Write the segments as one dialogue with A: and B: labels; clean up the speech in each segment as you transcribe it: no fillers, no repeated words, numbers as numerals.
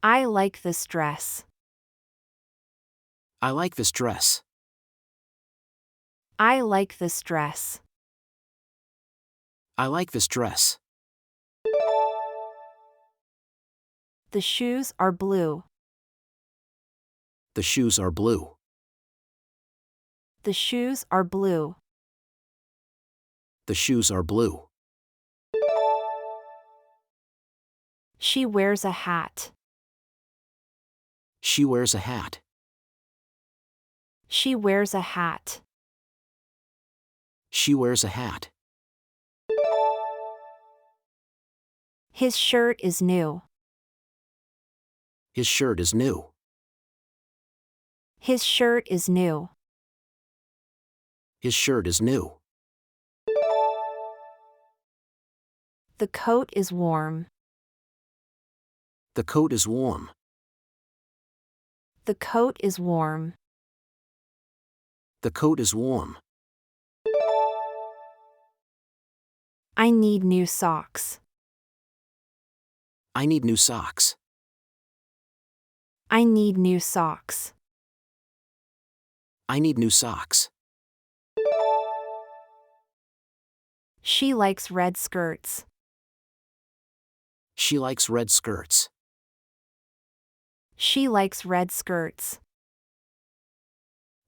A: I like this dress.
B: I like this dress.
A: I like this dress.
B: I like this dress.
A: The shoes are blue.
B: The shoes are blue.
A: The shoes are blue.
B: The shoes are blue.
A: She wears a hat.
B: She wears a hat.
A: She wears a hat.
B: She wears a hat.
A: His shirt is new.
B: His shirt is new.
A: His shirt is new.
B: His shirt is new.
A: The coat is warm.
B: The coat is warm.
A: The coat is warm.
B: The coat is warm.
A: I need new socks.
B: I need new socks.
A: I need new socks.
B: I need new socks.
A: She likes red skirts.
B: She likes red skirts.
A: She likes red skirts.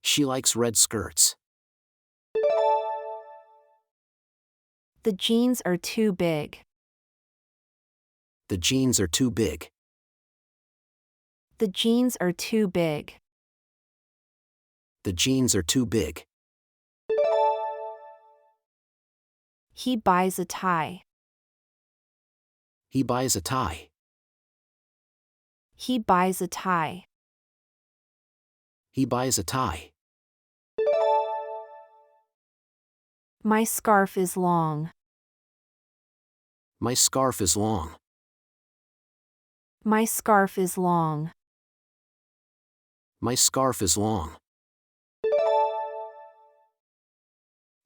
B: She likes red skirts.
A: The jeans are too big.
B: The jeans are too big.
A: The jeans are too big.
B: The jeans are too big.
A: He buys a tie.
B: He buys a tie.
A: He buys a tie.
B: He buys a tie.
A: My scarf is long.
B: My scarf is long.
A: My scarf is long.
B: My scarf is long.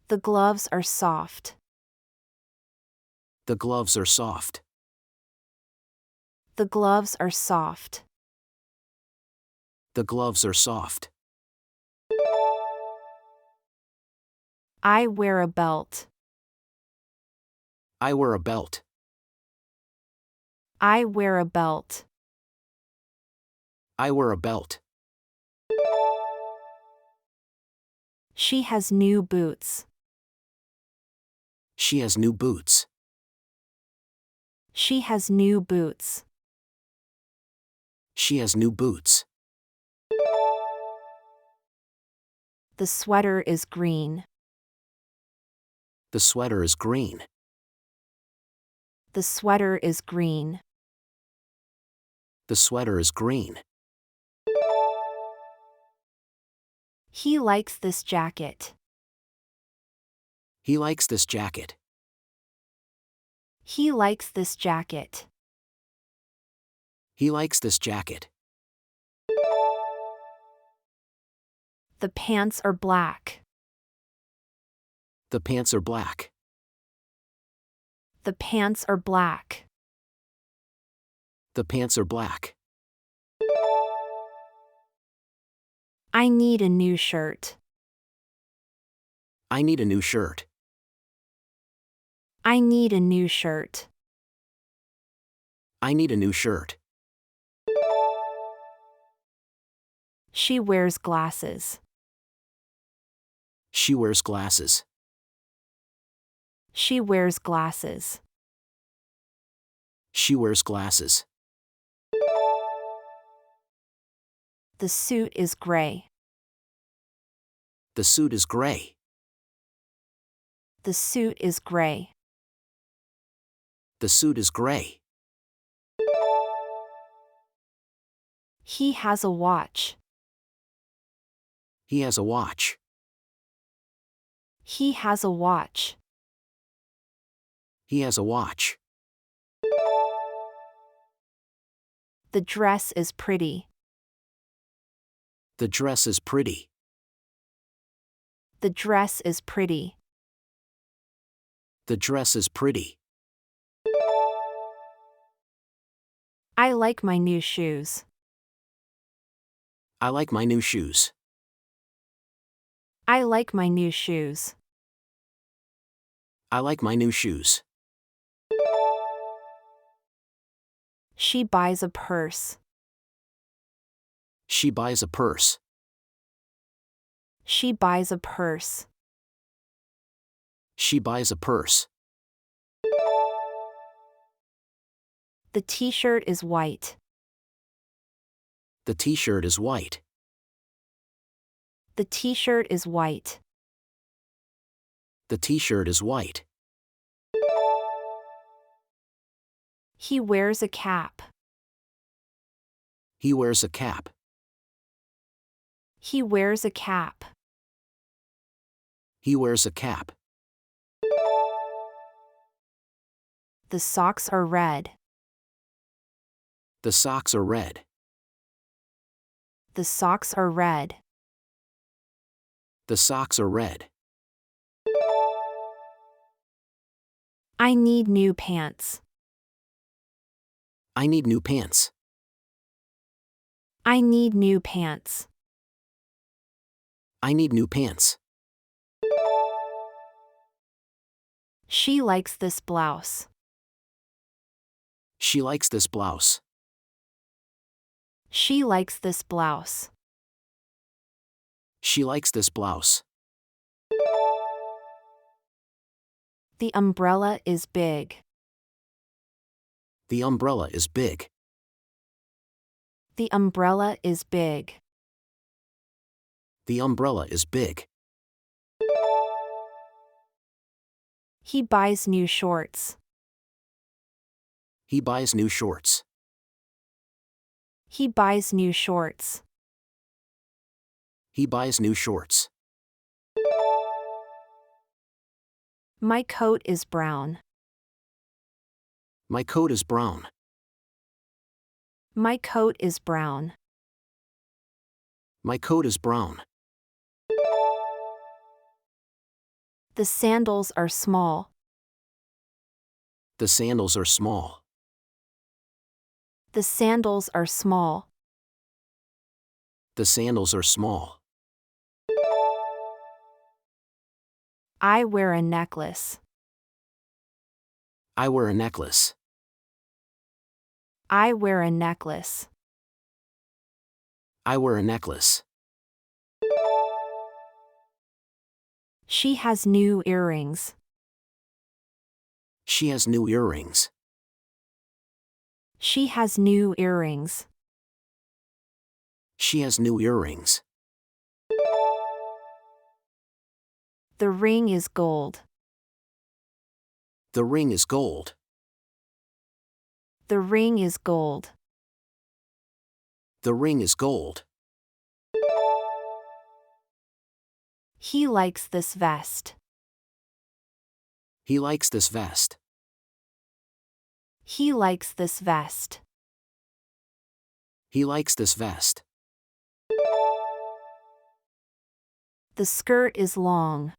A: The gloves are soft.
B: The gloves are soft.
A: The gloves are soft.
B: The gloves are soft.
A: I wear a belt.
B: I wear a belt.
A: I wear a belt.
B: I wear a belt.
A: She has new boots.
B: She has new boots.
A: She has new boots.
B: She has new boots.
A: The sweater is green.
B: The sweater is green.
A: The sweater is green.
B: The sweater is green.
A: He likes this jacket.
B: He likes this jacket.
A: He likes this jacket.
B: He likes this jacket.
A: The pants are black.
B: The pants are black.
A: The pants are black.
B: The pants are black.
A: I need a new shirt.
B: I need a new shirt.
A: I need a new shirt.
B: I need a new shirt.
A: She wears glasses.
B: She wears glasses.
A: She wears glasses.
B: She wears glasses.
A: The suit is gray.
B: The suit is gray.
A: The suit is gray.
B: The suit is gray.
A: He has a watch.
B: He has a watch.
A: He has a watch.
B: He has a watch.
A: The dress is pretty.
B: The dress is pretty.
A: The dress is pretty.
B: The dress is pretty.
A: I like my new shoes.
B: I like my new shoes.
A: I like my new shoes.
B: I like my new shoes.
A: She buys a purse.
B: She buys a purse.
A: She buys a purse.
B: She buys a purse.
A: The t-shirt is white.
B: The t-shirt is white.
A: The t-shirt is white.
B: The t-shirt is white.
A: He wears a cap.
B: He wears a cap.
A: He wears a cap.
B: He wears a cap.
A: The socks are red.
B: The socks are red.
A: The socks are red.
B: The socks are red.
A: I need new pants.
B: I need new pants.
A: I need new pants.
B: I need new pants.
A: She likes this blouse.
B: She likes this blouse.
A: She likes this blouse.
B: She likes this blouse.
A: The umbrella is big.
B: The umbrella is big.
A: The umbrella is big.
B: The umbrella is big.
A: He buys new shorts.
B: He buys new shorts.
A: He buys new shorts.
B: He buys new shorts.
A: My coat is brown.
B: My coat is brown.
A: My coat is brown.
B: My coat is brown.
A: The sandals are small.
B: The sandals are small.
A: The sandals are small.
B: The sandals are small.
A: I wear a necklace.
B: I wear a necklace.
A: I wear a necklace.
B: I wear a necklace.
A: She has new earrings.
B: She has new earrings.
A: She has new earrings.
B: She has new earrings.
A: The ring is gold.
B: The ring is gold.
A: The ring is gold.
B: The ring is gold.
A: He likes this vest.
B: He likes this vest.
A: He likes this vest.
B: He likes this vest.
A: The skirt is long.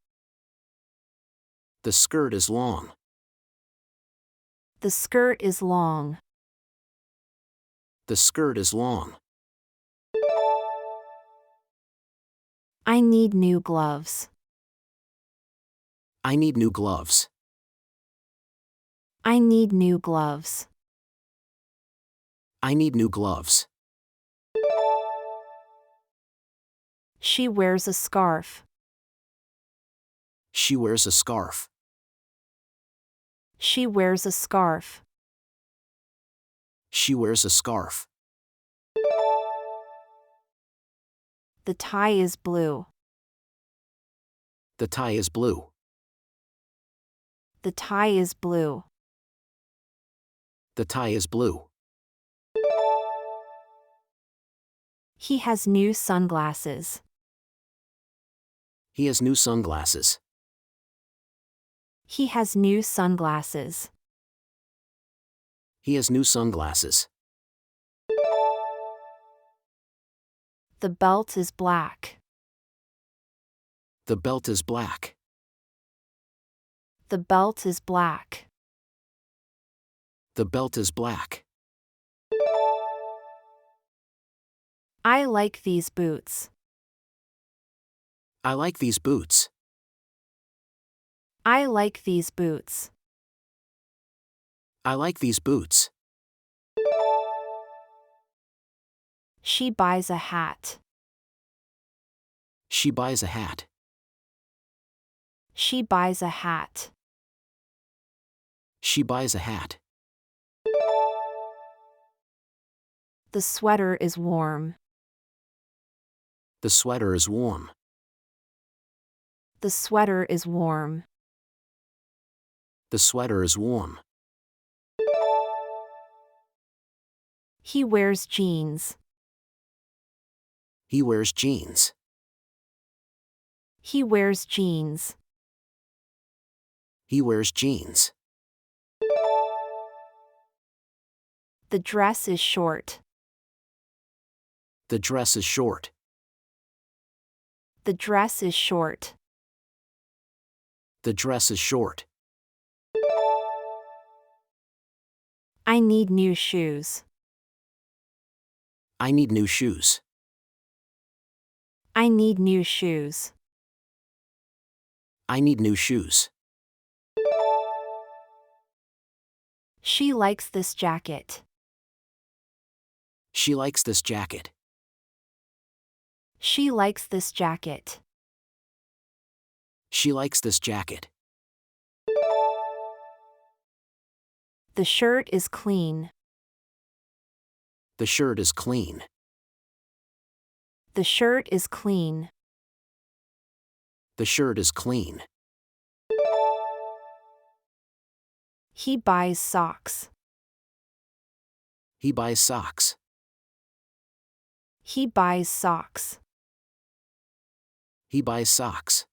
B: The skirt is long.
A: The skirt is long.
B: The skirt is long.
A: I need new gloves.
B: I need new gloves.
A: I need new gloves.
B: I need new gloves.
A: She wears a scarf.
B: She wears a scarf.
A: She wears a scarf.
B: She wears a scarf.
A: The tie is blue.
B: The tie is blue.
A: The tie is blue.
B: The tie is blue.
A: He has new sunglasses.
B: He has new sunglasses.
A: He has new sunglasses.
B: He has new sunglasses.
A: The belt is black.
B: The belt is black.
A: The belt is black.
B: The belt is black.
A: I like these boots.
B: I like these boots.
A: I like these boots.
B: I like these boots.
A: She buys a hat.
B: She buys a hat.
A: She buys a hat.
B: She buys a hat.
A: The sweater is warm.
B: The sweater is warm.
A: The sweater is warm.
B: The sweater is warm.
A: He wears jeans.
B: He wears jeans.
A: He wears jeans.
B: He wears jeans.
A: The dress is short.
B: The dress is short.
A: The dress is short.
B: The dress is short.
A: I need new shoes.
B: I need new shoes.
A: I need new shoes.
B: I need new shoes.
A: She likes this jacket.
B: She likes this jacket.
A: She likes this jacket.
B: She likes this jacket.
A: The shirt is clean.
B: The shirt is clean.
A: The shirt is clean.
B: The shirt is clean.
A: He buys socks.
B: He buys socks.
A: He buys socks.
B: He buys socks.